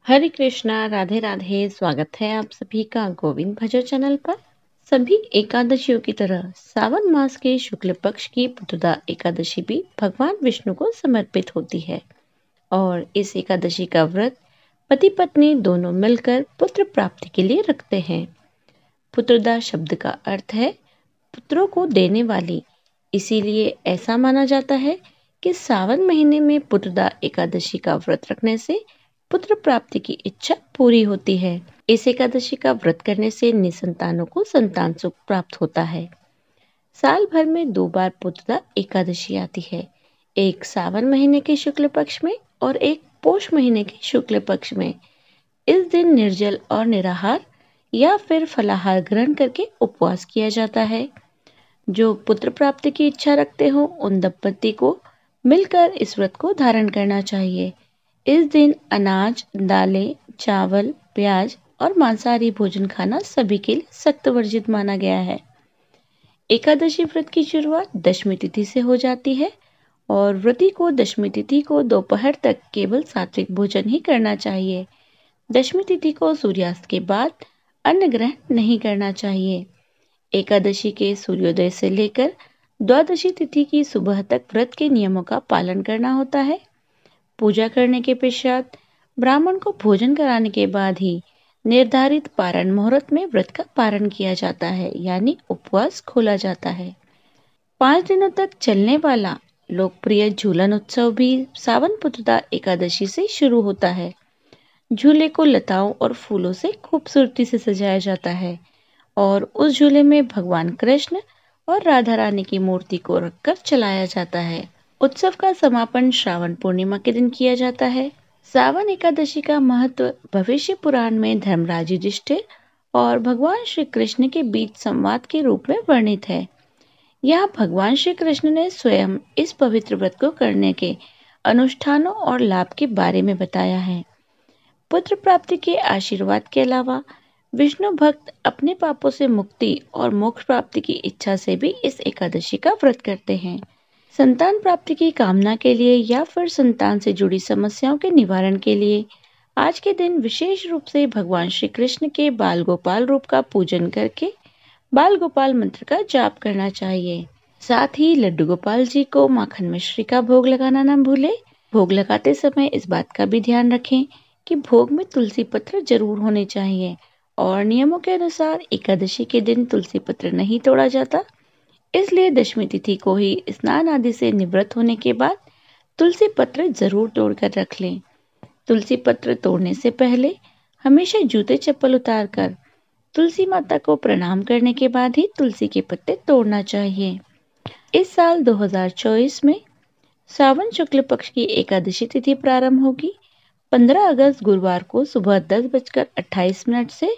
हरे कृष्णा, राधे राधे। स्वागत है आप सभी का गोविंद भजन चैनल पर। सभी एकादशियों की तरह सावन मास के शुक्ल पक्ष की पुत्रदा एकादशी भी भगवान विष्णु को समर्पित होती है और इस एकादशी का व्रत पति पत्नी दोनों मिलकर पुत्र प्राप्ति के लिए रखते हैं। पुत्रदा शब्द का अर्थ है पुत्रों को देने वाली, इसीलिए ऐसा माना जाता है कि सावन महीने में पुत्रदा एकादशी का व्रत रखने से पुत्र प्राप्ति की इच्छा पूरी होती है। इस एकादशी का व्रत करने से निसंतानों को संतान सुख प्राप्त होता है। साल भर में 2 बार पुत्रदा एकादशी आती है, एक सावन महीने के शुक्ल पक्ष में और एक पोष महीने के शुक्ल पक्ष में। इस दिन निर्जल और निराहार या फिर फलाहार ग्रहण करके उपवास किया जाता है। जो पुत्र प्राप्ति की इच्छा रखते हो उन दंपति को मिलकर इस व्रत को धारण करना चाहिए। इस दिन अनाज, दालें, चावल, प्याज और मांसाहारी भोजन खाना सभी के लिए सख्त वर्जित माना गया है। एकादशी व्रत की शुरुआत दशमी तिथि से हो जाती है और व्रती को दशमी तिथि को दोपहर तक केवल सात्विक भोजन ही करना चाहिए। दशमी तिथि को सूर्यास्त के बाद अन्न ग्रहण नहीं करना चाहिए। एकादशी के सूर्योदय से लेकर द्वादशी तिथि की सुबह तक व्रत के नियमों का पालन करना होता है। पूजा करने के पश्चात ब्राह्मण को भोजन कराने के बाद ही निर्धारित पारण मुहूर्त में व्रत का पारण किया जाता है, यानी उपवास खोला जाता है। 5 दिनों तक चलने वाला लोकप्रिय झूलन उत्सव भी सावन पुत्रदा एकादशी से शुरू होता है। झूले को लताओं और फूलों से खूबसूरती से सजाया जाता है और उस झूले में भगवान कृष्ण और राधा रानी की मूर्ति को रखकर चलाया जाता है। उत्सव का समापन श्रावण पूर्णिमा के दिन किया जाता है। सावन एकादशी का महत्व भविष्य पुराण में धर्मराज युधिष्ठिर और भगवान श्री कृष्ण के बीच संवाद के रूप में वर्णित है। यहाँ भगवान श्री कृष्ण ने स्वयं इस पवित्र व्रत को करने के अनुष्ठानों और लाभ के बारे में बताया है। पुत्र प्राप्ति के आशीर्वाद के अलावा विष्णु भक्त अपने पापों से मुक्ति और मोक्ष प्राप्ति की इच्छा से भी इस एकादशी का व्रत करते हैं। संतान प्राप्ति की कामना के लिए या फिर संतान से जुड़ी समस्याओं के निवारण के लिए आज के दिन विशेष रूप से भगवान श्री कृष्ण के बाल गोपाल रूप का पूजन करके बाल गोपाल मंत्र का जाप करना चाहिए। साथ ही लड्डू गोपाल जी को माखन मिश्री का भोग लगाना न भूले। भोग लगाते समय इस बात का भी ध्यान रखें कि भोग में तुलसी पत्र जरूर होने चाहिए और नियमों के अनुसार एकादशी के दिन तुलसी पत्र नहीं तोड़ा जाता, इसलिए दशमी तिथि को ही स्नान आदि से निवृत्त होने के बाद तुलसी पत्र जरूर तोड़कर रख लें। तुलसी पत्र तोड़ने से पहले हमेशा जूते चप्पल उतारकर तुलसी माता को प्रणाम करने के बाद ही तुलसी के पत्ते तोड़ना चाहिए। इस साल 2024 में सावन शुक्ल पक्ष की एकादशी तिथि प्रारंभ होगी 15 अगस्त गुरुवार को सुबह 10:28 से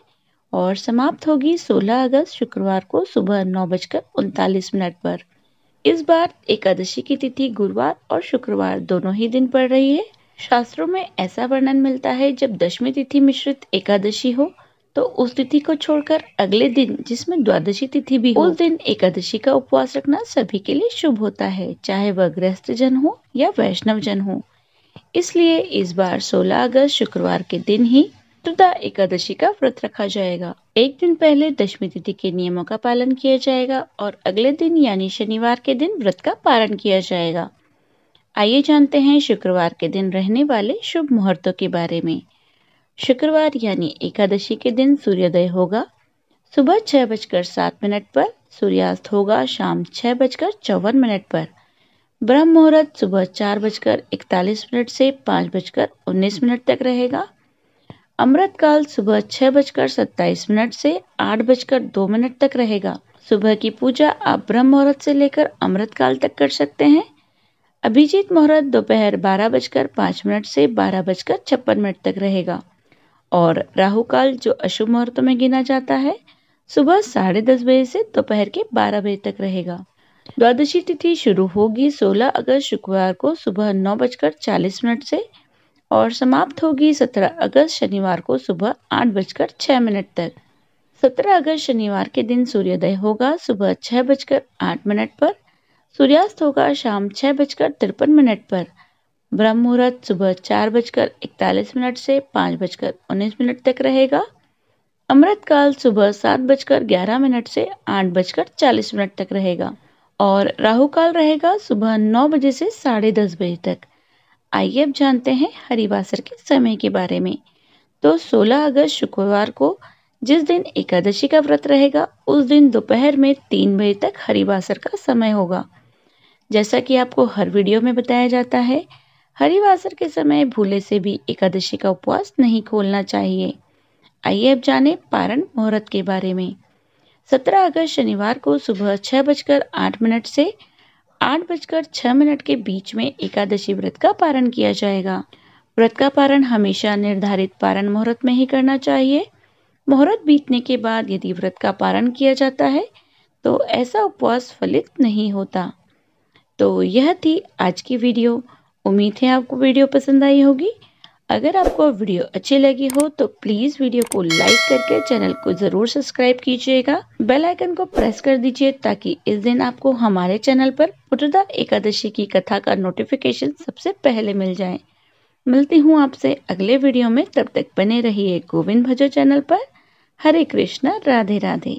और समाप्त होगी 16 अगस्त शुक्रवार को सुबह 9:39 पर। इस बार एकादशी की तिथि गुरुवार और शुक्रवार दोनों ही दिन पड़ रही है। शास्त्रों में ऐसा वर्णन मिलता है जब दशमी तिथि मिश्रित एकादशी हो तो उस तिथि को छोड़कर अगले दिन जिसमें द्वादशी तिथि भी हो उस दिन एकादशी का उपवास रखना सभी के लिए शुभ होता है, चाहे वह गृहस्थ जन हो या वैष्णव जन हो। इसलिए इस बार 16 अगस्त शुक्रवार के दिन ही पुत्रदा एकादशी का व्रत रखा जाएगा। एक दिन पहले दशमी तिथि के नियमों का पालन किया जाएगा और अगले दिन यानी शनिवार के दिन व्रत का पारण किया जाएगा। आइए जानते हैं शुक्रवार के दिन रहने वाले शुभ मुहूर्तों के बारे में। शुक्रवार यानी एकादशी के दिन सूर्योदय होगा सुबह 6:07 पर, सूर्यास्त होगा शाम 6:54 पर। ब्रह्म मुहूर्त सुबह 4:41 से 5:19 तक रहेगा। अमृत काल सुबह 6:27 से 8:02 तक रहेगा। सुबह की पूजा आप ब्रह्म मुहूर्त से लेकर अमृत काल तक कर सकते हैं। अभिजीत मुहूर्त दोपहर 12:05 से 12:56 तक रहेगा और राहु काल जो अशुभ मुहूर्तों में गिना जाता है सुबह 10:30 बजे से दोपहर के 12 बजे तक रहेगा। द्वादशी तिथि शुरू होगी 16 अगस्त शुक्रवार को सुबह 9:40 से और समाप्त होगी 17 अगस्त शनिवार को सुबह 8:06 तक। 17 अगस्त शनिवार के दिन सूर्योदय होगा सुबह 6:08 पर, सूर्यास्त होगा शाम 6:53 पर। ब्रह्म मुहूर्त सुबह 4:41 से 5:19 तक रहेगा। अमृतकाल सुबह 7:11 से 8:40 तक रहेगा और राहु काल रहेगा सुबह 9 बजे से 10:30 बजे तक। आइए अब जानते हैं हरिवासर के समय के बारे में। तो 16 अगस्त शुक्रवार को जिस दिन एकादशी का व्रत रहेगा उस दिन दोपहर में 3 बजे तक हरिवासर का समय होगा। जैसा कि आपको हर वीडियो में बताया जाता है, हरिवासर के समय भूले से भी एकादशी का उपवास नहीं खोलना चाहिए। आइए अब जाने पारण मुहूर्त के बारे में। 17 अगस्त शनिवार को सुबह 6:08 से 8:06 के बीच में एकादशी व्रत का पारण किया जाएगा। व्रत का पारण हमेशा निर्धारित पारण मुहूर्त में ही करना चाहिए। मुहूर्त बीतने के बाद यदि व्रत का पारण किया जाता है तो ऐसा उपवास फलित नहीं होता। तो यह थी आज की वीडियो। उम्मीद है आपको वीडियो पसंद आई होगी। अगर आपको वीडियो अच्छी लगी हो तो प्लीज़ वीडियो को लाइक करके चैनल को ज़रूर सब्सक्राइब कीजिएगा। बेल आइकन को प्रेस कर दीजिए ताकि इस दिन आपको हमारे चैनल पर पुत्रदा एकादशी की कथा का नोटिफिकेशन सबसे पहले मिल जाए। मिलती हूँ आपसे अगले वीडियो में, तब तक बने रहिए गोविंद भजो चैनल पर। हरे कृष्णा, राधे राधे।